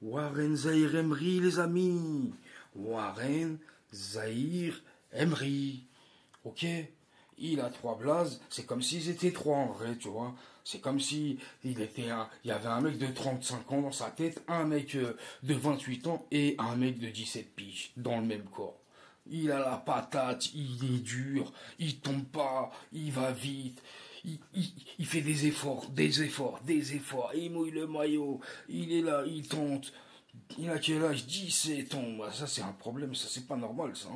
Warren Zahir Emery, les amis. Warren Zahir Emery. Ok? Il a trois blazes. C'est comme s'ils étaient trois en vrai, tu vois. C'est comme si il y avait un mec de 35 ans dans sa tête, un mec de 28 ans et un mec de 17 piges dans le même corps. Il a la patate, il est dur, il tombe pas, il va vite, il fait des efforts, il mouille le maillot, il est là, il tente. Il a quel âge? 17 ans. Bah, ça, c'est un problème, ça, c'est pas normal, ça.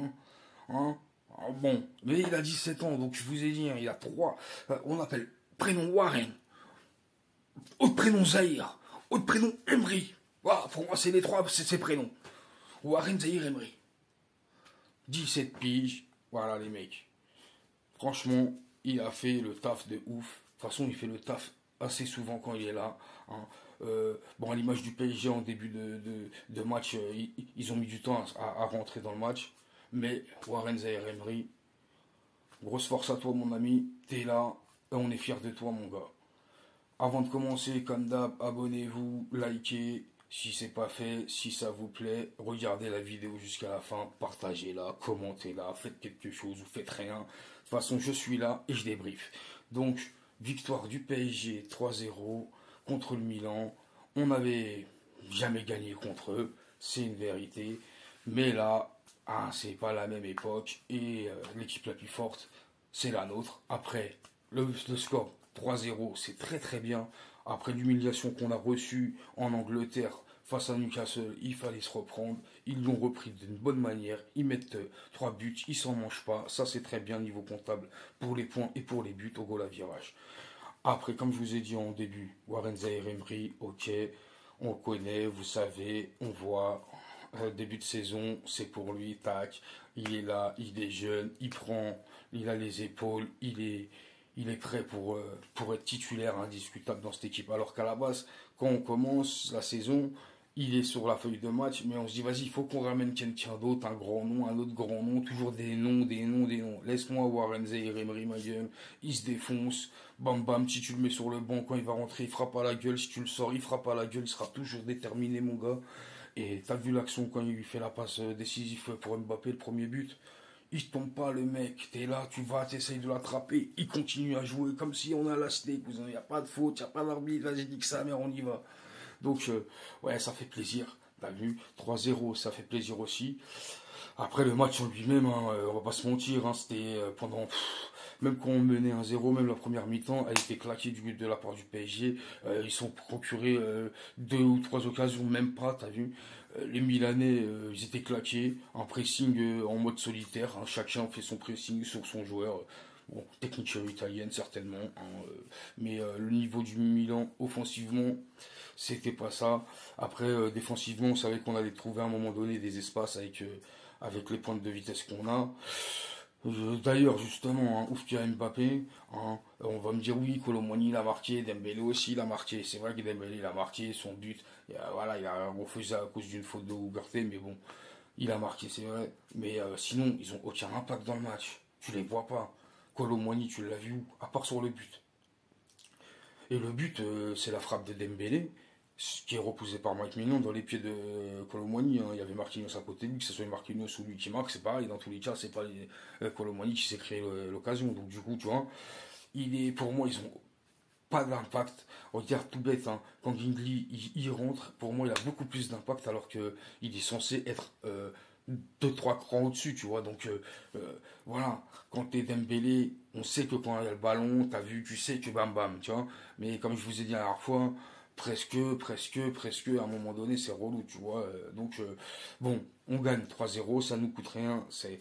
Hein. Ah, bon, mais il a 17 ans, donc je vous ai dit, hein, il a trois. On appelle prénom Warren, autre prénom Zahir, autre prénom Emery. Voilà, pour moi, c'est les trois, c'est ses prénoms. Warren Zahir Emery. 17 piges, voilà les mecs. Franchement, il a fait le taf de ouf. De toute façon, il fait le taf assez souvent quand il est là. Hein. Bon, à l'image du PSG en début de match, ils ont mis du temps à rentrer dans le match. Mais Warren Zahir Emery, grosse force à toi, mon ami. T'es là et on est fiers de toi, mon gars. Avant de commencer, comme d'hab, abonnez-vous, likez. Si c'est pas fait, si ça vous plaît, regardez la vidéo jusqu'à la fin, partagez-la, commentez-la, faites quelque chose ou faites rien. De toute façon, je suis là et je débriefe. Donc, victoire du PSG 3-0 contre le Milan. On n'avait jamais gagné contre eux, c'est une vérité. Mais là, c'est pas la même époque et l'équipe la plus forte, c'est la nôtre. Après, le score 3-0, c'est très très bien. Après l'humiliation qu'on a reçue en Angleterre face à Newcastle, il fallait se reprendre. Ils l'ont repris d'une bonne manière. Ils mettent 3 buts, ils s'en mangent pas. Ça, c'est très bien niveau comptable pour les points et pour les buts au goal à virage. Après, comme je vous ai dit en début, Warren Zahir Emery, ok, on connaît, vous savez, on voit. Début de saison, c'est pour lui, tac. Il est là, il est jeune, il prend, il a les épaules, il est prêt pour être titulaire indiscutable dans cette équipe. Alors qu'à la base, quand on commence la saison, il est sur la feuille de match, mais on se dit, vas-y, il faut qu'on ramène quelqu'un d'autre, un grand nom, un autre grand nom, toujours des noms, des noms, des noms. Laisse-moi Warren Zahir Emery, ma gueule, il se défonce, bam bam, si tu le mets sur le banc, quand il va rentrer, il frappe à la gueule, si tu le sors, il frappe à la gueule, il sera toujours déterminé, mon gars. Et t'as vu l'action quand il lui fait la passe décisive pour Mbappé, le premier but? Il tombe pas, le mec. T'es là, tu vas, t'essayes de l'attraper. Il continue à jouer comme si on a la steak. Il n'y a pas de faute, il n'y a pas d'arbitre. Vas-y, dis que ça, mais on y va. Donc, ouais, ça fait plaisir. T'as vu? 3-0, ça fait plaisir aussi. Après, le match en lui-même, hein, on va pas se mentir, hein, c'était pendant. Même quand on menait 1-0, même la première mi-temps, elle était claquée de la part du PSG. Ils sont procurés 2 ou 3 occasions, même pas, t'as vu. Les Milanais, ils étaient claqués, en pressing en mode solitaire. Hein, chacun fait son pressing sur son joueur. Bon, technique italienne, certainement. Hein, mais le niveau du Milan, offensivement, c'était pas ça. Après, défensivement, on savait qu'on allait trouver à un moment donné des espaces avec les pointes de vitesse qu'on a. D'ailleurs, justement, hein, ouf qu'il y a Mbappé, hein, on va me dire oui, Kolo Muani il a marqué, Dembélé aussi il a marqué. C'est vrai que Dembélé il a marqué son but. Voilà, il a refusé à cause d'une faute de Ugarte, mais bon, il a marqué, c'est vrai. Mais sinon, ils ont aucun impact dans le match. Tu les vois pas. Kolo Muani, tu l'as vu où? À part sur le but. Et le but, c'est la frappe de Dembélé, qui est repoussé par Mike Mignon dans les pieds de Kolo Muani. Hein. Il y avait Marquinhos à côté de lui, que ce soit Marquinhos ou lui qui marque, c'est pareil. Dans tous les cas, c'est pas Kolo Muani qui s'est créé l'occasion. Donc du coup, tu vois, pour moi, ils ont pas d'impact. Regarde tout bête, hein. Quand Gingli il rentre, pour moi, il a beaucoup plus d'impact alors que il est censé être 2, 3 crans au-dessus, tu vois. Donc voilà, quand t'es Dembélé, on sait que quand il y a le ballon, t'as vu, tu sais que bam bam, tu vois. Mais comme je vous ai dit la dernière fois, presque, à un moment donné, c'est relou, tu vois. Donc bon, on gagne 3-0, ça nous coûte rien. C'est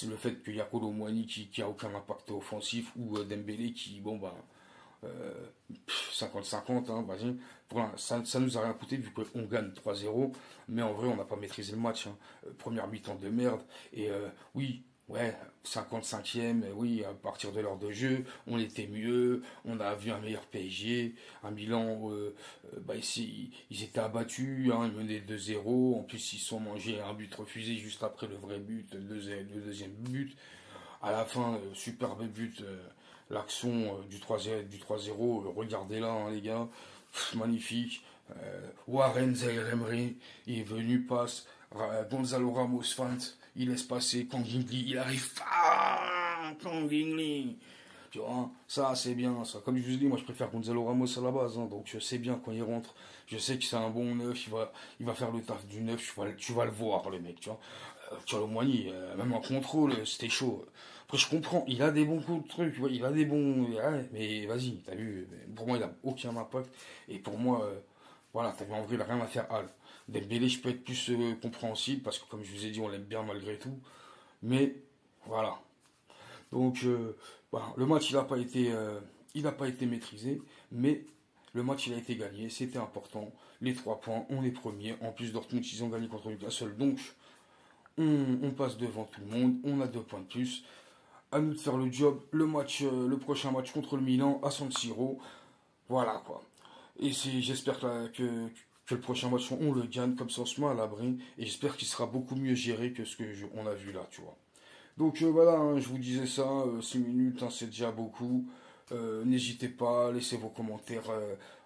le fait qu'il y a Kolo Muani qui a aucun impact offensif ou Dembélé qui, bon bah 50-50, hein, vas-y. Ça nous a rien coûté vu qu'on gagne 3-0, mais en vrai, on n'a pas maîtrisé le match. Hein. Première mi-temps de merde. Et oui, ouais, 55e, oui, à partir de l'heure de jeu, on était mieux, on a vu un meilleur PSG, un Milan, bah, ici, ils étaient abattus, hein, ils menaient 2-0, en plus ils se sont mangés un but refusé juste après le vrai but, le deuxième but. À la fin, superbe but, l'action du 3-0, regardez-la, hein, les gars, magnifique. Warren Zaïre Emery, il est venu, passe. Gonzalo Ramos, feinte, il laisse passer. Kang In-lee, il arrive. Kang In-lee. Tu vois, ça c'est bien, ça. Comme je vous dis, moi je préfère Gonzalo Ramos à la base, hein, donc je sais bien quand il rentre, je sais que c'est un bon neuf, il va faire le taf du neuf, tu vas le voir le mec, tu vois. Tchouaméni, même en contrôle, c'était chaud. Après je comprends, il a des bons coups de trucs, il a des bons, ouais, mais vas-y, t'as vu, pour moi il a aucun impact, et pour moi, voilà, t'as vu, en vrai il a rien à faire Al. Dembélé, je peux être plus compréhensible, parce que comme je vous ai dit, on l'aime bien malgré tout, mais voilà. Donc, le match, il n'a pas été maîtrisé, mais le match, il a été gagné. C'était important. Les 3 points, on est premier. En plus, Dortmund, ils ont gagné contre Newcastle. Donc, on passe devant tout le monde. On a 2 points de plus. À nous de faire le job. Le prochain match contre le Milan à San Siro. Voilà, quoi. Et j'espère que le prochain match, on le gagne. Comme ça, on se met à l'abri. Et j'espère qu'il sera beaucoup mieux géré que ce qu'on a vu là, tu vois. Donc voilà, hein, je vous disais ça, 6 minutes, hein, c'est déjà beaucoup. N'hésitez pas, laissez vos commentaires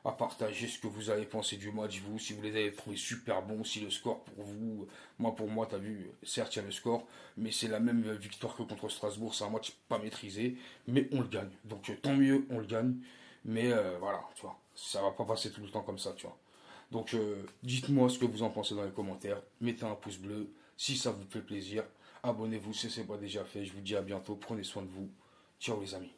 à partager ce que vous avez pensé du match, vous, si vous les avez trouvés super bons, si le score pour moi, t'as vu, certes il y a le score, mais c'est la même victoire que contre Strasbourg, c'est un match pas maîtrisé, mais on le gagne. Donc tant mieux, on le gagne, mais voilà, tu vois, ça va pas passer tout le temps comme ça, tu vois. Donc dites-moi ce que vous en pensez dans les commentaires, mettez un pouce bleu si ça vous fait plaisir. Abonnez-vous si ce n'est pas déjà fait. Je vous dis à bientôt. Prenez soin de vous. Ciao les amis.